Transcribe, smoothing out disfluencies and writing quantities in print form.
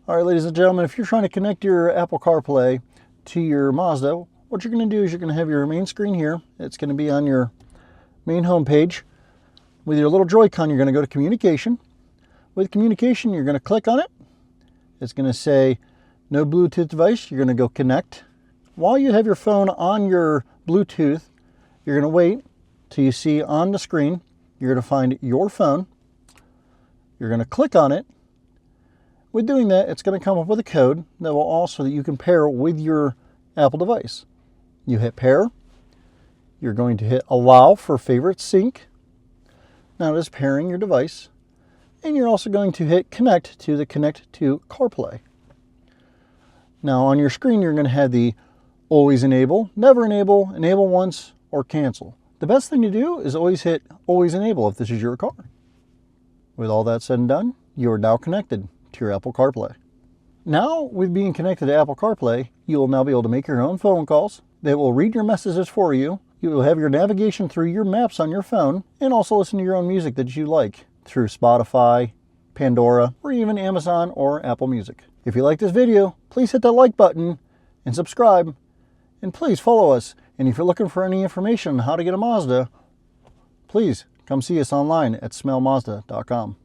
All right, ladies and gentlemen, if you're trying to connect your Apple CarPlay to your Mazda, what you're going to do is you're going to have your main screen here. It's going to be on your main home page. With your little Joy-Con, you're going to go to Communication. With Communication, you're going to click on it. It's going to say no Bluetooth device. You're going to go Connect. While you have your phone on your Bluetooth, you're going to wait till you see on the screen, you're going to find your phone. You're going to click on it. With doing that, it's going to come up with a code that will also that you can pair with your Apple device. You hit pair. You're going to hit allow for favorite sync. Now it is pairing your device. And you're also going to hit connect to the Connect to CarPlay. Now on your screen, you're going to have the always enable, never enable, enable once, or cancel. The best thing to do is always hit always enable if this is your car. With all that said and done, you are now connected to your Apple CarPlay. Now, with being connected to Apple CarPlay, you will now be able to make your own phone calls. They will read your messages for you. You will have your navigation through your maps on your phone, and also listen to your own music that you like through Spotify, Pandora, or even Amazon or Apple Music. If you like this video, please hit that like button and subscribe, and please follow us. And if you're looking for any information on how to get a Mazda, please come see us online at smailmazda.com.